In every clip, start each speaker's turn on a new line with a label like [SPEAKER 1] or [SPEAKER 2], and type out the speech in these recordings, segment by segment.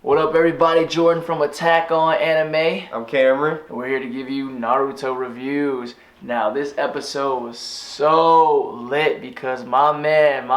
[SPEAKER 1] What up, everybody? Jordan from Attack on Anime.
[SPEAKER 2] I'm Cameron.
[SPEAKER 1] And we're here to give you Naruto reviews. Now, this episode was so lit because my man,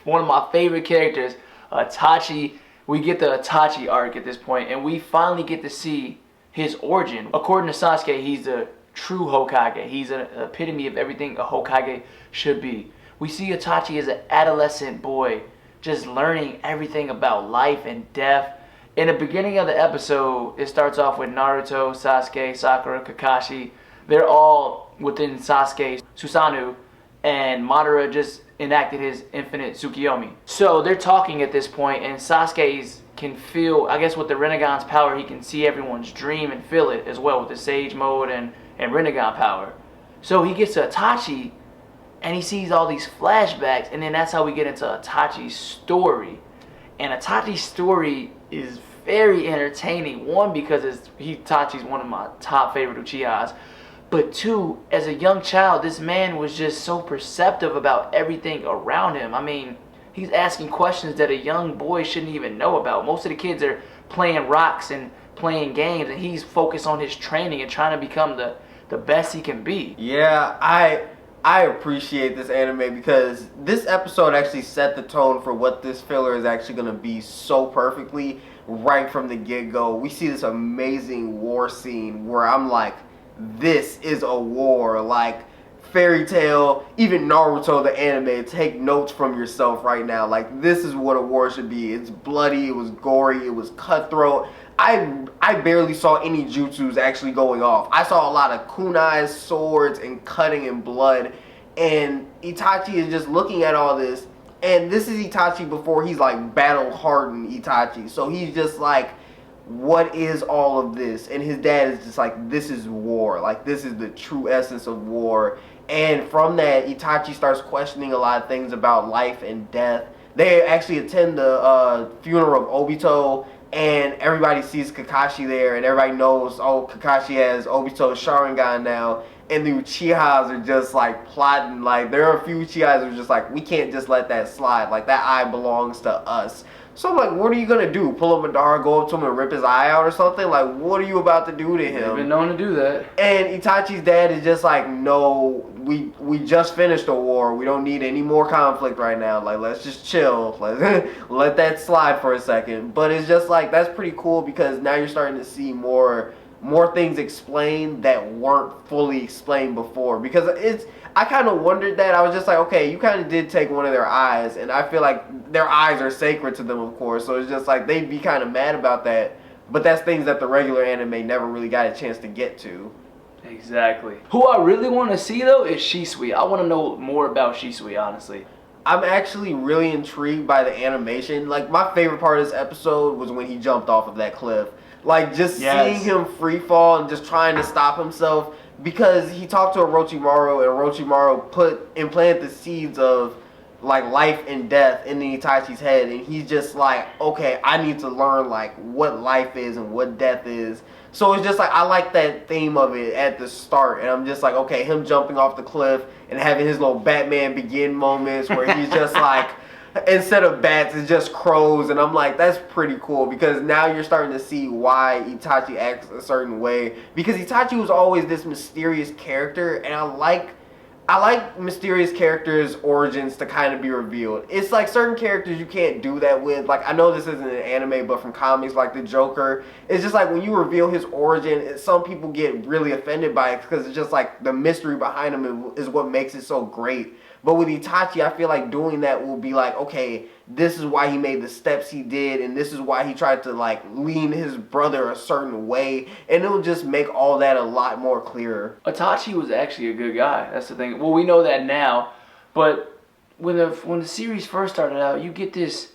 [SPEAKER 1] one of my favorite characters, Itachi, we get the Itachi arc at this point, and we finally get to see his origin. According to Sasuke, he's the true Hokage. He's an epitome of everything a Hokage should be. We see Itachi as an adolescent boy, just learning everything about life and death. In the beginning of the episode, it starts off with Naruto, Sasuke, Sakura, Kakashi. They're all within Sasuke's Susano'o, and Madara just enacted his infinite Tsukuyomi. So they're talking at this point, and Sasuke can feel, I guess with the Rinnegan's power, he can see everyone's dream and feel it as well with the Sage Mode and Rinnegan power. So he gets to Itachi, and he sees all these flashbacks, and then that's how we get into Itachi's story. And Itachi's story is very entertaining. One, because Itachi's one of my top favorite Uchihas. But two, as a young child, this man was just so perceptive about everything around him. I mean, he's asking questions that a young boy shouldn't even know about. Most of the kids are playing rocks and playing games, and he's focused on his training and trying to become the best he can be.
[SPEAKER 2] Yeah, I appreciate this anime because this episode actually set the tone for what this filler is actually going to be so perfectly right from the get-go. We see this amazing war scene where I'm like, this is a war. Like, Fairy Tail, even Naruto, the anime, take notes from yourself right now. Like, this is what a war should be. It's bloody, it was gory, it was cutthroat. I barely saw any jutsus actually going off. I saw a lot of kunais, swords, and cutting and blood. And Itachi is just looking at all this. And this is Itachi before he's like battle-hardened Itachi. So he's just like, what is all of this? And his dad is just like, this is war. Like, this is the true essence of war. And from that, Itachi starts questioning a lot of things about life and death. They actually attend the funeral of Obito. And everybody sees Kakashi there, and everybody knows, oh, Kakashi has Obito's Sharingan now. And the Uchihas are just like plotting. Like, there are a few Uchihas who are just like, we can't just let that slide. Like, that eye belongs to us. So I'm like, what are you gonna do? Pull up Madara, go up to him and rip his eye out or something? Like, what are you about to do to him?
[SPEAKER 1] They've been known to do that.
[SPEAKER 2] And Itachi's dad is just like, no, we just finished a war. We don't need any more conflict right now. Like, let's just chill. Let that slide for a second. But it's just like, that's pretty cool because now you're starting to see more things explained that weren't fully explained before. Because I kind of wondered that. I was just like, okay, you kind of did take one of their eyes, and I feel like their eyes are sacred to them, of course, so it's just like they'd be kind of mad about that, but that's things that the regular anime never really got a chance to get to.
[SPEAKER 1] Exactly. Who I really want to see, though, is Shisui. I want to know more about Shisui, honestly.
[SPEAKER 2] I'm actually really intrigued by the animation. Like, my favorite part of this episode was when he jumped off of that cliff. Like, just seeing him free fall and just trying to stop himself. Because he talked to Orochimaru, and Orochimaru implanted the seeds of like life and death in the Itachi's head, and he's just like, okay, I need to learn like what life is and what death is. So it's just like, I like that theme of it at the start, and I'm just like, okay, him jumping off the cliff and having his little Batman Begin moments where he's just like, instead of bats, it's just crows, and I'm like, that's pretty cool, because now you're starting to see why Itachi acts a certain way, because Itachi was always this mysterious character, and I like mysterious characters' origins to kind of be revealed. It's like certain characters you can't do that with. Like, I know this isn't an anime, but from comics, like the Joker, it's just like when you reveal his origin, some people get really offended by it because it's just like the mystery behind him is what makes it so great. But with Itachi, I feel like doing that will be like, okay, this is why he made the steps he did, and this is why he tried to like lean his brother a certain way, and it'll just make all that a lot more clearer.
[SPEAKER 1] Itachi was actually a good guy. That's the thing. Well, we know that now, but when the series first started out, you get this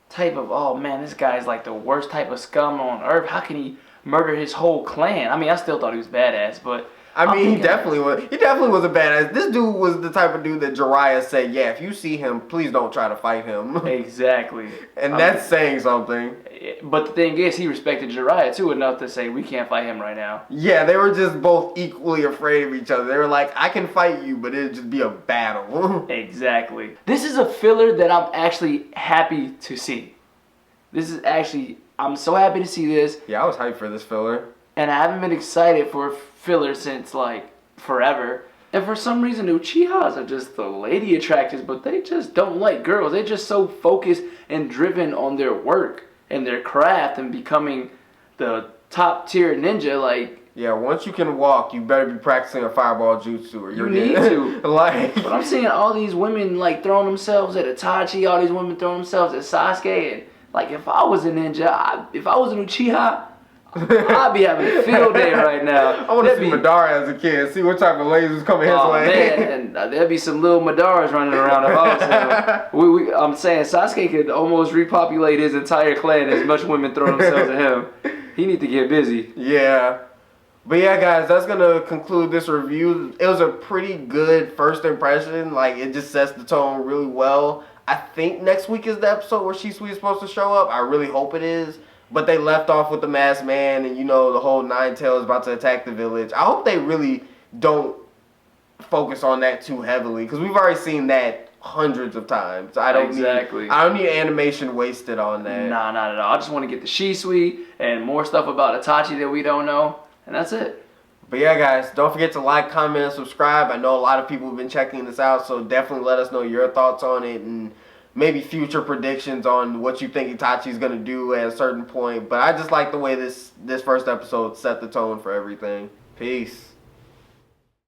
[SPEAKER 1] type of, oh man, this guy's like the worst type of scum on earth. How can he murder his whole clan? I mean, I still thought he was badass, but
[SPEAKER 2] I mean, he definitely was a badass. This dude was the type of dude that Jiraiya said, yeah, if you see him, please don't try to fight him.
[SPEAKER 1] Exactly.
[SPEAKER 2] And that's saying something.
[SPEAKER 1] But the thing is, he respected Jiraiya too enough to say, we can't fight him right now.
[SPEAKER 2] Yeah, they were just both equally afraid of each other. They were like, I can fight you, but it'd just be a battle.
[SPEAKER 1] Exactly. This is a filler that I'm actually happy to see. This is actually, I'm so happy to see this.
[SPEAKER 2] Yeah, I was hyped for this filler.
[SPEAKER 1] And I haven't been excited for a filler since, like, forever. And for some reason, Uchihas are just the lady attractors, but they just don't like girls. They're just so focused and driven on their work and their craft and becoming the top tier ninja. Like,
[SPEAKER 2] yeah, once you can walk, you better be practicing a fireball jutsu, or you're
[SPEAKER 1] need to.
[SPEAKER 2] Like,
[SPEAKER 1] but I'm seeing all these women like throwing themselves at Itachi, all these women throwing themselves at Sasuke, and like if I was a ninja, if I was an Uchiha, I'd be having a field day right now.
[SPEAKER 2] I want to see Madara as a kid, see what type of lasers coming his way.
[SPEAKER 1] Oh man, and there'd be some little Madaras running around the house. I'm saying Sasuke could almost repopulate his entire clan as much women throw themselves at him. He need to get busy.
[SPEAKER 2] Yeah. But yeah, guys, that's going to conclude this review. It was a pretty good first impression. Like, it just sets the tone really well. I think next week is the episode where Shisui is supposed to show up. I really hope it is. But they left off with the masked man and, you know, the whole Nine Tails about to attack the village. I hope they really don't focus on that too heavily, because we've already seen that hundreds of times. I don't need animation wasted on that.
[SPEAKER 1] Nah, not at all. I just want to get the Shisui and more stuff about Itachi that we don't know. And that's it.
[SPEAKER 2] But yeah, guys, don't forget to like, comment, and subscribe. I know a lot of people have been checking this out, so definitely let us know your thoughts on it and maybe future predictions on what you think Itachi's going to do at a certain point. But I just like the way this first episode set the tone for everything. Peace.